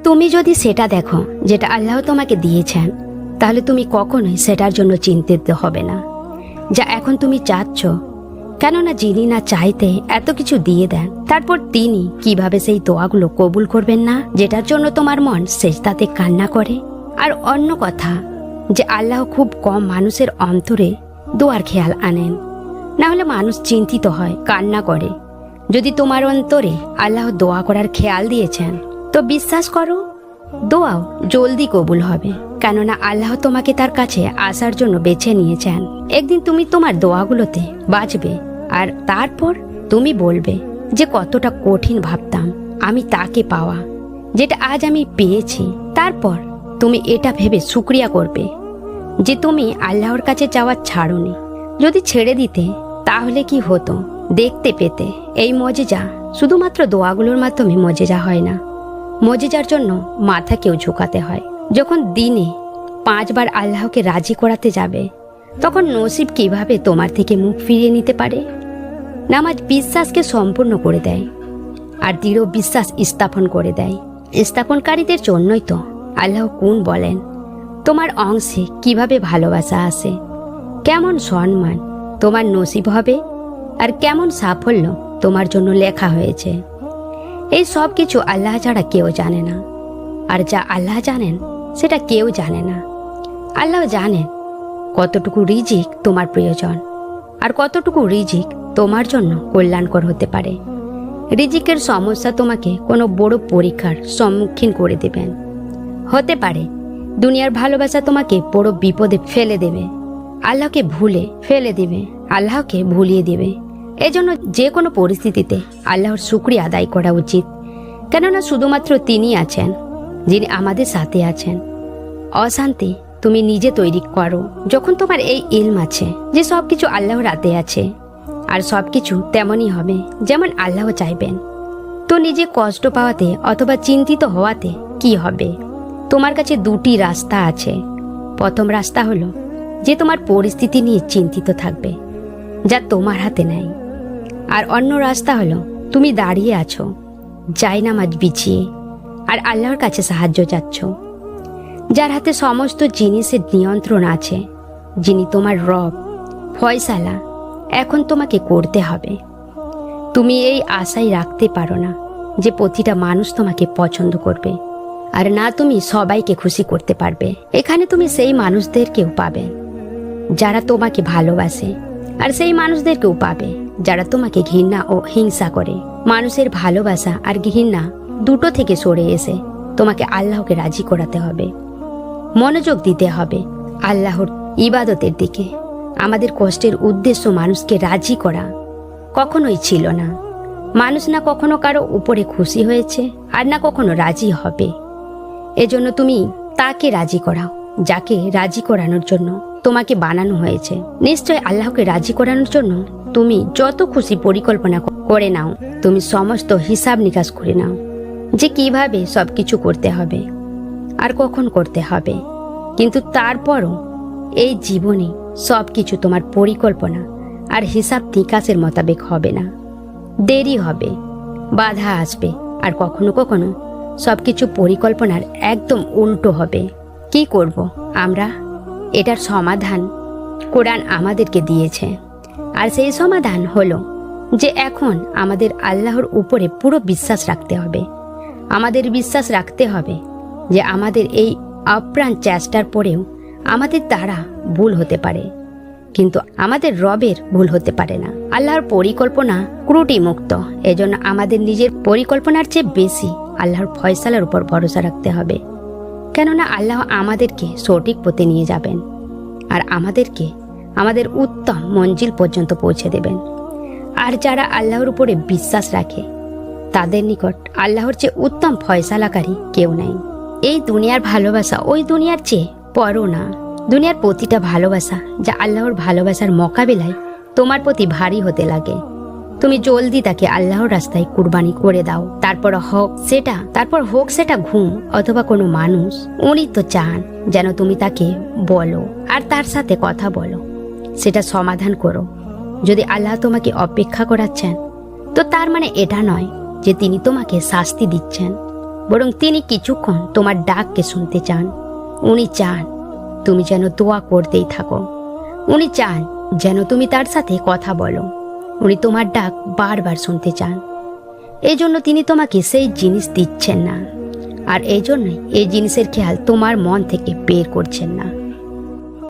তুমি যদি সেটা দেখো যেটা আল্লাহ তোমাকে দিয়েছেন, তাহলে তুমি কখনোই সেটার জন্য চিন্তিত হবে না যা এখন তুমি চাচ্ছ। কেননা যিনি না চাইতে এত কিছু দিয়ে দেন, তারপর তিনি কিভাবে সেই দোয়াগুলো কবুল করবেন না যেটার জন্য তোমার মন সেজদাতে কান্না করে। আর অন্য কথা যে আল্লাহ খুব কম মানুষের অন্তরে দোয়ার খেয়াল আনেন, না হলে মানুষ চিন্তিত হয়, কান্না করে। যদি তোমার অন্তরে আল্লাহ দোয়া করার খেয়াল দিয়েছেন, তো বিশ্বাস করো দোয়াও জলদি কবুল হবে। কেননা আল্লাহ তোমাকে তার কাছে আসার জন্য বেছে নিয়েছেন। একদিন তুমি তোমার দোয়াগুলোতে বাঁচবে, আর তারপর তুমি বলবে যে কতটা কঠিন ভাবতাম আমি তাকে পাওয়া, যেটা আজ আমি পেয়েছি। তারপর তুমি এটা ভেবে শুকরিয়া করবে যে তুমি আল্লাহর কাছে যাওয়া ছাড়োনি। যদি ছেড়ে দিতে তাহলে কি হতো দেখতে পেতে। এই মজেজা শুধুমাত্র দোয়াগুলোর মাধ্যমে মজেজা হয় না, মজেজার জন্য মাথাকেও ঝুঁকাতে হয়। যখন দিনে 5 বার আল্লাহকে রাজি করাতে যাবে, তখন নসিব কিভাবে তোমার থেকে মুখ ফিরিয়ে নিতে পারে। নামাজ বিশ্বাসকে সম্পূর্ণ করে দেয়, আর দৃঢ় বিশ্বাস স্থাপন করে দেয়। স্থাপনকারীদের জন্যই তো আল্লাহ কোন বলেন তোমার অংশে কিভাবে ভালোবাসা আসে, কেমন সম্মান তোমার নসিব হবে, আর কেমন সাফল্য তোমার জন্য লেখা হয়েছে। এই সব কিছু আল্লাহ ছাড়া কেউ জানে না, আর যা আল্লাহ জানেন সেটা কেউ জানে না। আল্লাহ জানেন কতটুকু রিজিক তোমার প্রয়োজন, আর কতটুকু রিজিক তোমার জন্য কল্যাণকর হতে পারে। রিজিকের সমস্যা তোমাকে কোনো বড় পরীক্ষার সম্মুখীন করে দেবেন। হতে পারে দুনিয়ার ভালোবাসা তোমাকে বড় বিপদে ফেলে দেবে, আল্লাহকে ভুলে ফেলে দেবে, আল্লাহকে ভুলিয়ে দেবে। এজন্য যে কোনো পরিস্থিতিতে আল্লাহর শুকরিয়া আদায় করা উচিত। কেননা শুধুমাত্র তিনি আছেন যিনি আমাদের সাথে আছেন। অশান্তি তুমি নিজে তৈরি করো যখন তোমার এই ইলম আছে যে সবকিছু আল্লাহর হাতে আছে, আর সবকিছু তেমনই হবে যেমন আল্লাহ চাইবেন। তো নিজে কষ্ট পাওয়াতে অথবা চিন্তিত হওয়াতে কি হবে? তোমার কাছে 2টি রাস্তা আছে। প্রথম রাস্তা হলো যে তোমার পরিস্থিতি নিয়ে চিন্তিত থাকবে, যা তোমার হাতে নেই। আর অন্য রাস্তা হলো তুমি দাঁড়িয়ে আছো জায়নামাজ বিছিয়ে, আর আল্লাহর কাছে সাহায্য চাচ্ছ, যার হাতে সমস্ত জিনিসের নিয়ন্ত্রণ আছে, যিনি তোমার রব। ফয়সালা এখন তোমাকে করতে হবে। তুমি এই আশাই রাখতে পারো না যে প্রতিটা মানুষ তোমাকে পছন্দ করবে, আর না তুমি সবাইকে খুশি করতে পারবে। এখানে তুমি সেই মানুষদেরকেও পাবে যারা তোমাকে ভালোবাসে, আর সেই মানুষদেরকেও পাবে যারা তোমাকে ঘৃণা ও হিংসা করে। মানুষের ভালোবাসা আর ঘৃণা দুটো থেকে সরে এসে তোমাকে আল্লাহকে রাজি করাতে হবে, মনোযোগ দিতে হবে আল্লাহর ইবাদতের দিকে। আমাদের কষ্টের উদ্দেশ্য মানুষকে রাজি করা কখনোই ছিল না। মানুষ না কখনো কারো উপরে খুশি হয়েছে, আর না কখনো রাজি হবে। এজন্য তুমি তাকে রাজি করাও যাকে রাজি করানোর জন্য তোমাকে বানানো হয়েছে। নিশ্চয় আল্লাহকে রাজি করানোর জন্য তুমি যত খুশি পরিকল্পনা করে নাও, তুমি সমস্ত হিসাব নিকাশ করে নাও যে কিভাবে সবকিছু করতে হবে আর কখন করতে হবে। কিন্তু তারপরও এই জীবনে সবকিছু তোমার পরিকল্পনা আর হিসাব নিকাশের মোতাবেক হবে না। দেরি হবে, বাধা আসবে, আর কখনো কখনো সবকিছু পরিকল্পনার একদম উল্টো হবে। কি করব আমরা? এটার সমাধান কোরআন আমাদেরকে দিয়েছে, আর সেই সমাধান হলো যে এখন আমাদের আল্লাহর উপরে পুরো বিশ্বাস রাখতে হবে। আমাদের বিশ্বাস রাখতে হবে যে আমাদের এই আপ্রাণ চেষ্টার পরেও আমাদের দ্বারা ভুল হতে পারে, কিন্তু আমাদের রবের ভুল হতে পারে না। আল্লাহর পরিকল্পনা ত্রুটি মুক্ত। এজন্য আমাদের নিজের পরিকল্পনার চেয়ে বেশি আল্লাহর ফয়সালার উপর ভরসা রাখতে হবে। কেননা আল্লাহ আমাদেরকে সঠিক পথে নিয়ে যাবেন, আর আমাদেরকে আমাদের উত্তম মঞ্জিল পর্যন্ত পৌঁছে দেবেন। আর যারা আল্লাহর উপরে বিশ্বাস রাখে তাদের নিকট আল্লাহর চেয়ে উত্তম ফয়সালাকারী কেউ নাই। এই দুনিয়ার ভালোবাসা ওই দুনিয়ার চেয়ে পরও না। দুনিয়ার প্রতিটা ভালোবাসা যা আল্লাহর ভালোবাসার মোকাবিলায় তোমার প্রতি ভারী হতে লাগে, তুমি জলদি তাকে আল্লাহর রাস্তায় কুরবানি করে দাও। তারপর হোক সেটা ঘুম অথবা কোনো মানুষ, উনি তো চান যেন তুমি তাকে বলো আর তার সাথে কথা বলো, সেটা সমাধান করো। যদি আল্লাহ তোমাকে অপেক্ষা করাচ্ছেন, তো তার মানে এটা নয় যে তিনি তোমাকে শাস্তি দিচ্ছেন। বরং তিনি কিছুক্ষণ তোমার ডাককে শুনতে চান। উনি চান তুমি যেন দোয়া করতেই থাকো। উনি চান যেন তুমি তার সাথে কথা বলো। উনি তোমার ডাক বারবার শুনতে চান। এই জন্য তিনি তোমাকে সেই জিনিস দিচ্ছেন না, আর এই জন্যই এই জিনিসের খেয়াল তোমার মন থেকে বের করছেন না।